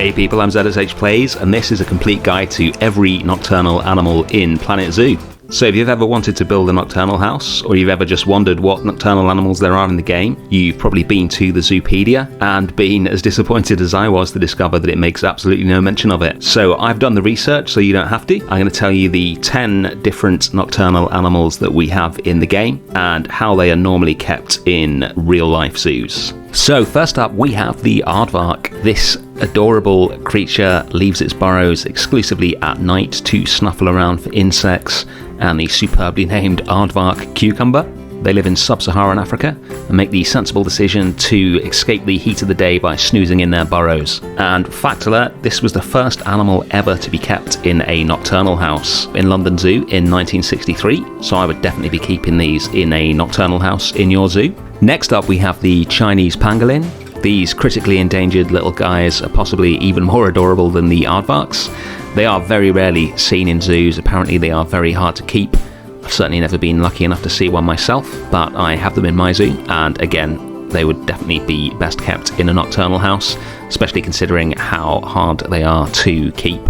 Hey people, I'm ZSH Plays, and this is a complete guide to every nocturnal animal in Planet Zoo. So if you've ever wanted to build a nocturnal house, or you've ever just wondered what nocturnal animals there are in the game, you've probably been to the Zoopedia and been as disappointed as I was to discover that it makes absolutely no mention of it. So I've done the research so you don't have to. I'm going to tell you the 10 different nocturnal animals that we have in the game and how they are normally kept in real life zoos. So first up we have the Aardvark. This adorable creature leaves its burrows exclusively at night to snuffle around for insects, and the superbly named Aardvark cucumber. They live in sub-Saharan Africa and make the sensible decision to escape the heat of the day by snoozing in their burrows. And fact alert, this was the first animal ever to be kept in a nocturnal house in London Zoo in 1963, so I would definitely be keeping these in a nocturnal house in your zoo. Next up we have the Chinese pangolin. These critically endangered little guys are possibly even more adorable than the aardvarks. They are very rarely seen in zoos. Apparently they are very hard to keep. I've certainly never been lucky enough to see one myself, but I have them in my zoo, and again, they would definitely be best kept in a nocturnal house, especially considering how hard they are to keep.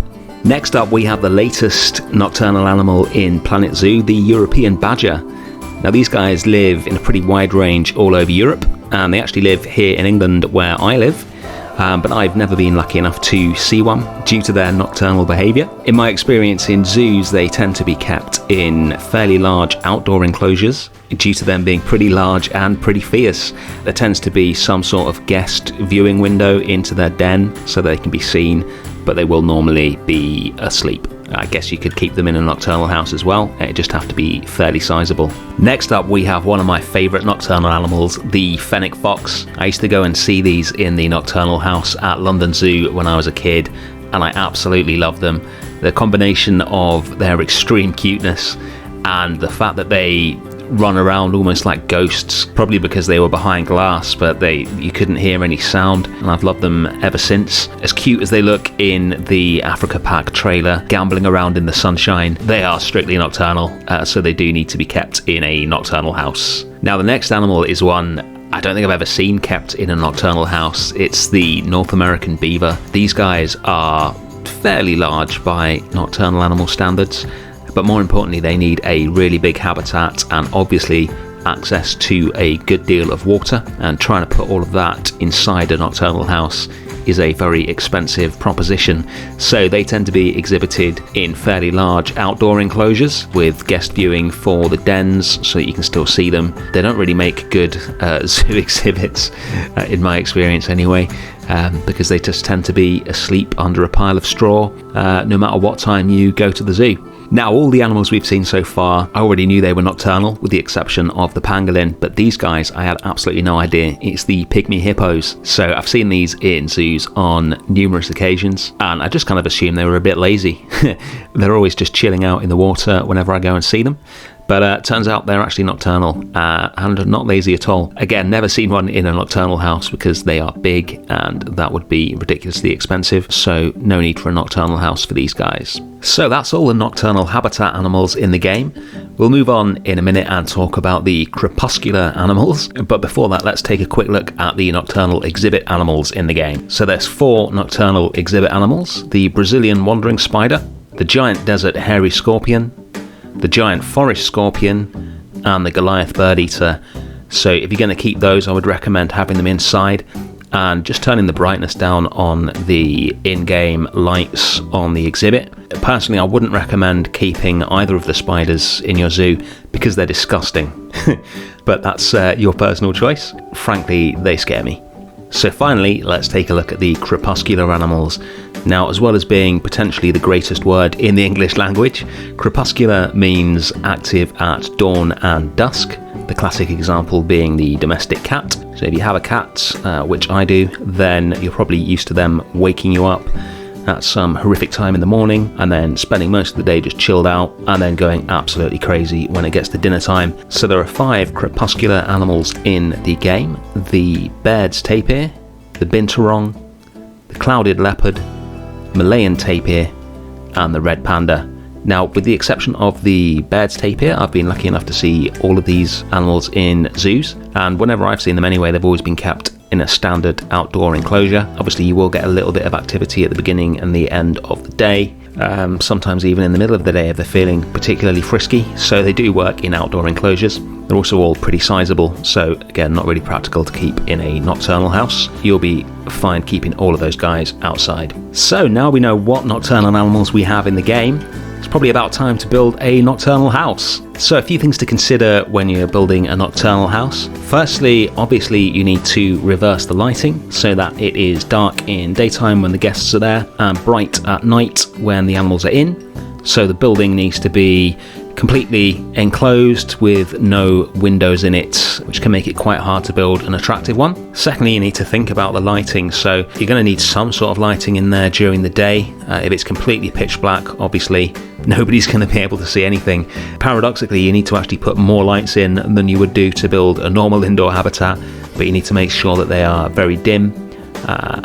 Next up we have the latest nocturnal animal in Planet Zoo, the European badger. Now these guys live in a pretty wide range all over Europe, and they actually live here in England where I live, but I've never been lucky enough to see one due to their nocturnal behaviour. In my experience in zoos, they tend to be kept in fairly large outdoor enclosures due to them being pretty large and pretty fierce. There tends to be some sort of guest viewing window into their den so they can be seen, but they will normally be asleep. I guess you could keep them in a nocturnal house as well, it'd just have to be fairly sizable. Next up we have one of my favourite nocturnal animals, the Fennec Fox. I used to go and see these in the nocturnal house at London Zoo when I was a kid, and I absolutely love them. The combination of their extreme cuteness and the fact that they run around almost like ghosts, probably because they were behind glass, but you couldn't hear any sound, and I've loved them ever since. As cute as they look in the Africa Pack trailer, gambling around in the sunshine, they are strictly nocturnal, so they do need to be kept in a nocturnal house. Now the next animal is one I don't think I've ever seen kept in a nocturnal house. It's the North American beaver. These guys are fairly large by nocturnal animal standards, but more importantly they need a really big habitat and obviously access to a good deal of water, and trying to put all of that inside a nocturnal house is a very expensive proposition, so they tend to be exhibited in fairly large outdoor enclosures with guest viewing for the dens so that you can still see them. They don't really make good zoo exhibits in my experience anyway, because they just tend to be asleep under a pile of straw no matter what time you go to the zoo. Now all the animals we've seen so far, I already knew they were nocturnal with the exception of the pangolin, but these guys I had absolutely no idea. It's the Pygmy Hippos. So I've seen these in zoos on numerous occasions, and I just kind of assumed they were a bit lazy. They're always just chilling out in the water whenever I go and see them. But turns out they're actually nocturnal and not lazy at all. Again, never seen one in a nocturnal house because they are big and that would be ridiculously expensive, so no need for a nocturnal house for these guys. So that's all the nocturnal habitat animals in the game. We'll move on in a minute and talk about the crepuscular animals, but before that let's take a quick look at the nocturnal exhibit animals in the game. So there's 4 nocturnal exhibit animals: the Brazilian wandering spider, the giant desert hairy scorpion, the giant forest scorpion, and the Goliath Birdeater. So if you're going to keep those, I would recommend having them inside and just turning the brightness down on the in-game lights on the exhibit. Personally, I wouldn't recommend keeping either of the spiders in your zoo because they're disgusting. But that's your personal choice. Frankly, they scare me. So finally, let's take a look at the crepuscular animals. Now, as well as being potentially the greatest word in the English language, crepuscular means active at dawn and dusk, the classic example being the domestic cat. So if you have a cat, which I do, then you're probably used to them waking you up at some horrific time in the morning and then spending most of the day just chilled out and then going absolutely crazy when it gets to dinner time. So there are 5 crepuscular animals in the game: the Baird's tapir, the Binturong, the clouded leopard, Malayan tapir, and the red panda. Now, with the exception of the Baird's tapir, I've been lucky enough to see all of these animals in zoos, and whenever I've seen them anyway, they've always been kept in a standard outdoor enclosure. Obviously you will get a little bit of activity at the beginning and the end of the day, sometimes even in the middle of the day if they're feeling particularly frisky, so they do work in outdoor enclosures. They're also all pretty sizable, so again, not really practical to keep in a nocturnal house. You'll be fine keeping all of those guys outside. So now we know what nocturnal animals we have in the game, it's probably about time to build a nocturnal house. So a few things to consider when you're building a nocturnal house. Firstly, obviously you need to reverse the lighting so that it is dark in daytime when the guests are there and bright at night when the animals are in. So the building needs to be completely enclosed with no windows in it, which can make it quite hard to build an attractive one. Secondly, you need to think about the lighting, so you're going to need some sort of lighting in there during the day. If it's completely pitch black, obviously nobody's going to be able to see anything. Paradoxically, you need to actually put more lights in than you would do to build a normal indoor habitat, but you need to make sure that they are very dim.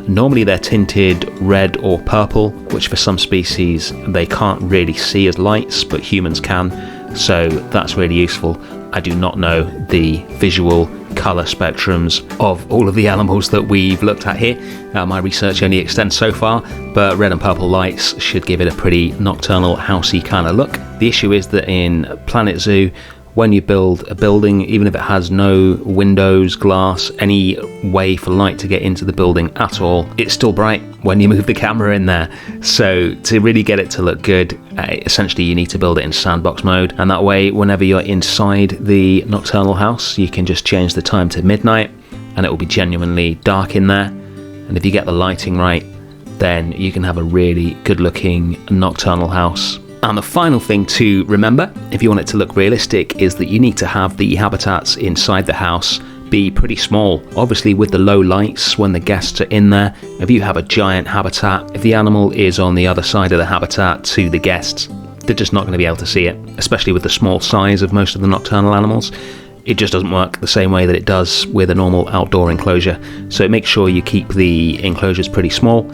Normally they're tinted red or purple, which for some species they can't really see as lights, but humans can, so that's really useful. I do not know the visual colour spectrums of all of the animals that we've looked at here. My research only extends so far, but red and purple lights should give it a pretty nocturnal, housey kind of look. The issue is that in Planet Zoo, when you build a building, even if it has no windows, glass, any way for light to get into the building at all, it's still bright when you move the camera in there. So to really get it to look good, essentially you need to build it in sandbox mode, and that way whenever you're inside the nocturnal house you can just change the time to midnight and it will be genuinely dark in there. And if you get the lighting right, then you can have a really good looking nocturnal house. And the final thing to remember, if you want it to look realistic, is that you need to have the habitats inside the house be pretty small. Obviously with the low lights when the guests are in there, if you have a giant habitat, if the animal is on the other side of the habitat to the guests, they're just not going to be able to see it, especially with the small size of most of the nocturnal animals. It just doesn't work the same way that it does with a normal outdoor enclosure. So make sure you keep the enclosures pretty small.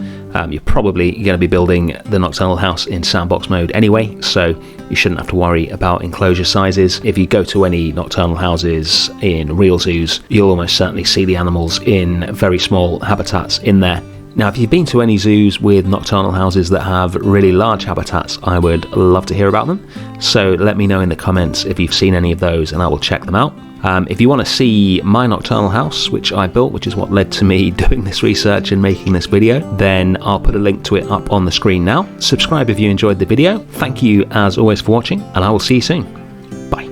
You're probably going to be building the nocturnal house in sandbox mode anyway, so you shouldn't have to worry about enclosure sizes. If you go to any nocturnal houses in real zoos, you'll almost certainly see the animals in very small habitats in there. Now, if you've been to any zoos with nocturnal houses that have really large habitats, I would love to hear about them. So let me know in the comments if you've seen any of those and I will check them out. If you want to see my nocturnal house, which I built, which is what led to me doing this research and making this video, then I'll put a link to it up on the screen now. Subscribe if you enjoyed the video. Thank you as always for watching, and I will see you soon. Bye.